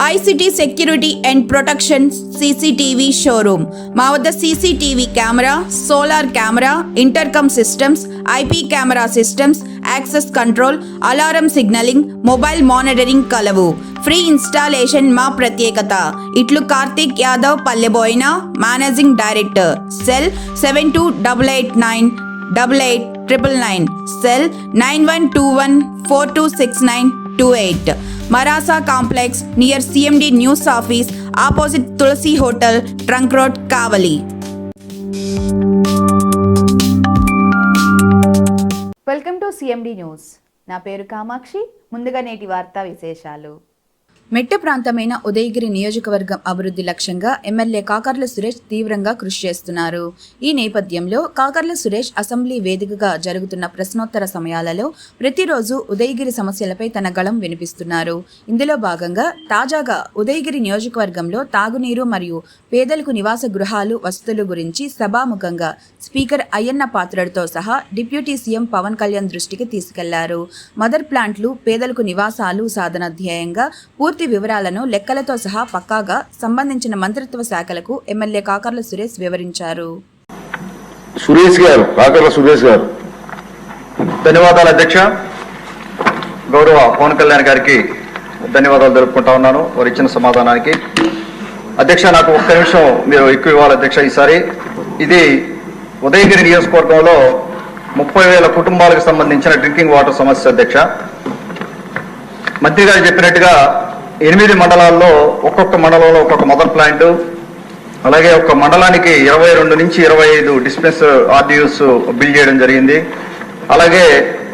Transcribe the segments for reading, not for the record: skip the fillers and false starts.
ICT Security and Protection CCTV Showroom. మా వద్ద CCTV camera, solar camera, intercom systems, IP camera systems, access control, alarm signalling, mobile monitoring కలవు. Free installation మా ప్రత్యేకత. ఇట్లు Karthik Yadav Palleboina, managing director. Cell 7288988999. Cell 9121426928. Marasa Complex near CMD News Office opposite Tulsi Hotel, Trunk Road, Kavali. Welcome to CMD news. నా పేరు కామాక్షి. ముందుగా నేటి వార్తా విశేషాలు. మెట్ట ప్రాంతమైన ఉదయగిరి నియోజకవర్గం అభివృద్ధి లక్ష్యంగా ఎమ్మెల్యే కాకర్ల సురేష్ తీవ్రంగా కృషి చేస్తున్నారు. ఈ నేపథ్యంలో కాకర్ల సురేష్ అసెంబ్లీ వేదికగా జరుగుతున్న ప్రశ్నోత్తర సమయాలలో ప్రతిరోజు ఉదయగిరి సమస్యలపై తన గళం వినిపిస్తున్నారు. ఇందులో భాగంగా తాజాగా ఉదయగిరి నియోజకవర్గంలో తాగునీరు మరియు పేదలకు నివాస గృహాలు వసతుల గురించి సభాముఖంగా స్పీకర్ అయ్యన్న పాత్రుడితో సహా డిప్యూటీ సీఎం పవన్ కళ్యాణ్ దృష్టికి తీసుకెళ్లారు. మదర్ ప్లాంట్లు, పేదలకు నివాసాలు సాధన ధ్యేయంగా పూర్తి వివరాలను లెక్కలతో సహా పక్కాగా సంబంధించిన మంత్రిత్వ శాఖలకు ఎమ్మెల్యే కాకర్ల సురేష్ వివరించారు. కాకర్ల సురేష్ గారు. ధన్యవాదాలు అధ్యక్ష. గౌరవ పవన్ కళ్యాణ్ గారికి ధన్యవాదాలు తెలుపుకుంటా ఉన్నాను వారు ఇచ్చిన సమాధానానికి. అధ్యక్ష, నాకు ఒక్క నిమిషం మీరు ఎక్కువ ఇవ్వాలి అధ్యక్ష. ఈసారి ఇది ఉదయగిరి నియోజకవర్గంలో 30,000 కుటుంబాలకు సంబంధించిన డ్రింకింగ్ వాటర్ సమస్య అధ్యక్ష. మంత్రి గారు చెప్పినట్టుగా 8 మండలాల్లో ఒక్కొక్క మండలంలో ఒక్కొక్క మదర్ ప్లాంట్, అలాగే ఒక్క మండలానికి 22 నుంచి 25 డిస్పెన్స్ RDUs బిల్డ్ చేయడం జరిగింది. అలాగే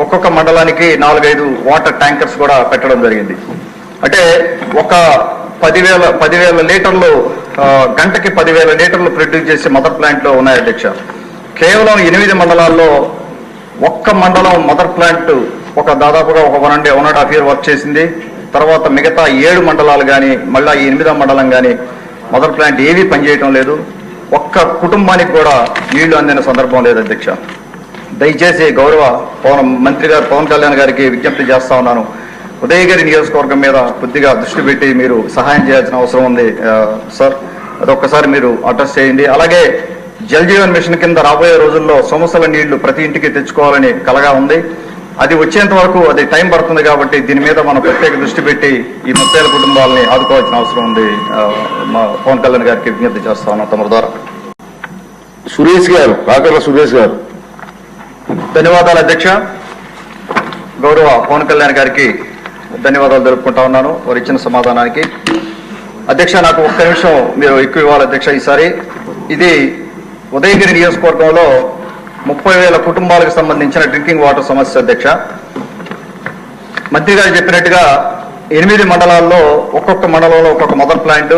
ఒక్కొక్క మండలానికి 4-5 వాటర్ ట్యాంకర్స్ కూడా పెట్టడం జరిగింది. అంటే ఒక 10,000 లీటర్లు గంటకి 10,000 లీటర్లు ప్రొడ్యూస్ చేసే మదర్ ప్లాంట్లో ఉన్నాయి అధ్యక్ష. కేవలం 8 మండలాల్లో ఒక్క మండలం మదర్ ప్లాంట్ దాదాపుగా 1.5 year వర్క్ చేసింది. తర్వాత మిగతా 7 మండలాలు కానీ మళ్ళీ ఈ 8వ మండలం కానీ మదర్ ప్లాంట్ ఏవీ పనిచేయటం లేదు. ఒక్క కుటుంబానికి కూడా నీళ్లు అందిన సందర్భం లేదు అధ్యక్ష. దయచేసి గౌరవ మంత్రి గారు పవన్ కళ్యాణ్ గారికి విజ్ఞప్తి చేస్తా ఉన్నాను, ఉదయగిరి నియోజకవర్గం మీద కొద్దిగా దృష్టి పెట్టి మీరు సహాయం చేయాల్సిన అవసరం ఉంది సార్. అదొక్కసారి మీరు అడ్రస్ చేయండి. అలాగే జల్ జీవన్ మిషన్ కింద రాబోయే రోజుల్లో సమస్యల నీళ్లు ప్రతి ఇంటికి తెచ్చుకోవాలని కలగా ఉంది. అది వచ్చేంత వరకు అది టైం పడుతుంది కాబట్టి దీని మీద మనం ప్రత్యేక దృష్టి పెట్టి ఈ 30,000 కుటుంబాలని ఆదుకోవాల్సిన అవసరం ఉంది. మా పవన్ కళ్యాణ్ గారికి విజ్ఞప్తి చేస్తా ఉన్నాం తమ ద్వారా. సురేష్ గారు, కాకర్ల సురేష్ గారు. ధన్యవాదాలు అధ్యక్ష. గౌరవ పవన్ కళ్యాణ్ గారికి ధన్యవాదాలు తెలుపుకుంటా ఉన్నాను వారు ఇచ్చిన సమాధానానికి. అధ్యక్ష, నాకు ఒక్క నిమిషం మీరు ఎక్కువ ఇవ్వాలి అధ్యక్ష. ఈసారి ఇది ఉదయగిరి నియోజకవర్గంలో 30,000 కుటుంబాలకు సంబంధించిన డ్రింకింగ్ వాటర్ సమస్య అధ్యక్ష. మంత్రి గారు చెప్పినట్టుగా 8 మండలాల్లో ఒక్కొక్క మండలంలో ఒక్కొక్క మదర్ ప్లాంట్,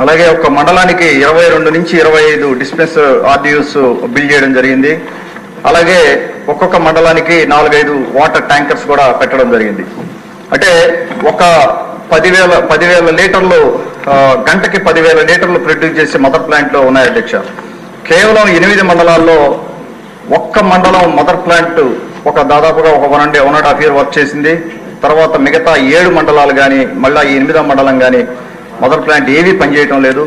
అలాగే ఒక్క మండలానికి 22 నుంచి 25 డిస్పెన్స్ RDUs బిల్డ్ చేయడం జరిగింది. అలాగే ఒక్కొక్క మండలానికి 4-5 వాటర్ ట్యాంకర్స్ కూడా పెట్టడం జరిగింది. అంటే ఒక 10,000 లీటర్లు గంటకి 10,000 లీటర్లు ప్రొడ్యూస్ చేసే మదర్ ప్లాంట్లో ఉన్నాయి అధ్యక్ష. కేవలం 8 మండలాల్లో ఒక్క మండలం మదర్ ప్లాంట్ దాదాపుగా 1.5 year వర్క్ చేసింది. తర్వాత మిగతా 7 మండలాలు కానీ మళ్ళీ ఈ 8వ మండలం కానీ మదర్ ప్లాంట్ ఏవీ పనిచేయటం లేదు.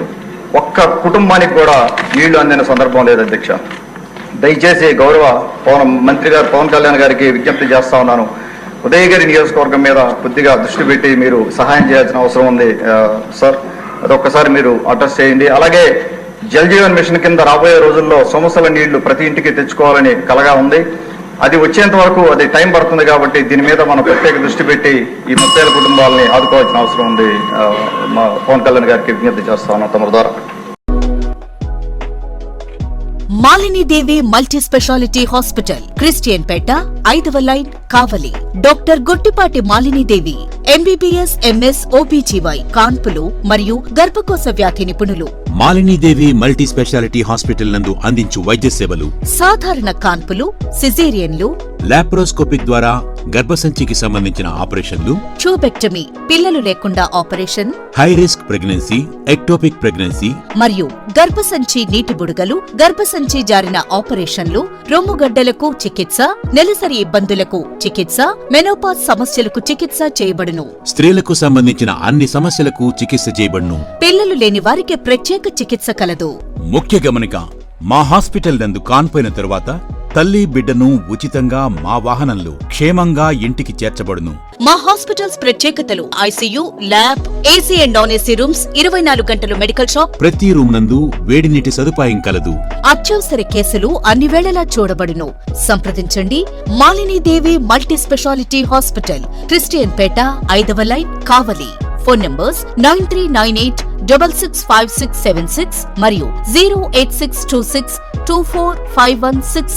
ఒక్క కుటుంబానికి కూడా నీళ్లు అందిన సందర్భం లేదు అధ్యక్ష. దయచేసి గౌరవ మంత్రి గారు పవన్ కళ్యాణ్ గారికి విజ్ఞప్తి చేస్తా ఉన్నాను, ఉదయగిరి నియోజకవర్గం మీద కొద్దిగా దృష్టి పెట్టి మీరు సహాయం చేయాల్సిన అవసరం ఉంది సార్. అదొక్కసారి మీరు అడ్రస్ చేయండి. అలాగే జల్ జీవన్ మిషన్ కింద రాబోయే రోజుల్లో సమస్యల నీళ్లు ప్రతి ఇంటికి తెచ్చుకోవాలని కలగా ఉంది. అది వచ్చేంత వరకు అది టైం పడుతుంది కాబట్టి దీని మీద మనం ప్రత్యేక దృష్టి పెట్టి ఈ 30,000 కుటుంబాలని ఆదుకోవాల్సిన అవసరం ఉంది. మా పవన్ కళ్యాణ్ గారికి విజ్ఞప్తి చేస్తా ఉన్నాం తమ ద్వారా. మాలిని దేవి multi speciality hospital, Christian Peta, 5వ లైన్, కావలి. డాక్టర్ గుట్టిపాటి మాలిని దేవి MBBS MS OBGY కాన్పులు మరియు గర్భకోశ వ్యాధి నిపుణులు. మాలినీదేవి మల్టీ స్పెషాలిటీ హాస్పిటల్ నందు అందించు వైద్య సేవలు: సాధారణ కాన్పులు, సిజేరియన్లు, లాప్రోస్కోపిక్ ద్వారా గర్భసంచికి సంబంధించిన ఆపరేషన్లు, ట్యూబెక్టమీ పిల్లలు లేకుండా operation, high risk pregnancy, ectopic pregnancy, మరియు గర్భసంచి నీటి బుడగలు, గర్భసంచి జారిన ఆపరేషన్లు, రొమ్ముగడ్డలకు చికిత్స, నెలసరి ఇబ్బందులకు చికిత్స, మెనోపాజ్ సమస్యలకు చికిత్స చేయబడును. స్త్రీలకు సంబంధించిన అన్ని సమస్యలకు చికిత్స చేయబడును. పిల్లలు లేని వారికి ప్రత్యేక చికిత్స కలదు. ముఖ్య గమనిక, మా హాస్పిటల్ నందు కాన్పోయిన తరువాత తల్లి బిడ్డను ఉచితంగా మా వాహనంలో క్షేమంగా ఇంటికి చేర్చబడును. మా హాస్పిటల్స్ ప్రత్యేకతలు: ICU, lab, AC and non AC rooms, 24 గంటలు మెడికల్ షాప్, ప్రతి రూమ్ నందు వేడి నీటి సదుపాయం కలదు. అత్యవసర కేసులు అన్ని వేళలా చూడబడును. సంప్రదించండి Malinidevi multi speciality hospital, Christian Peta, 5వ లైన్, కావలి. ఫోన్ నంబర్స్ 9398665676 మరియు 08626245167.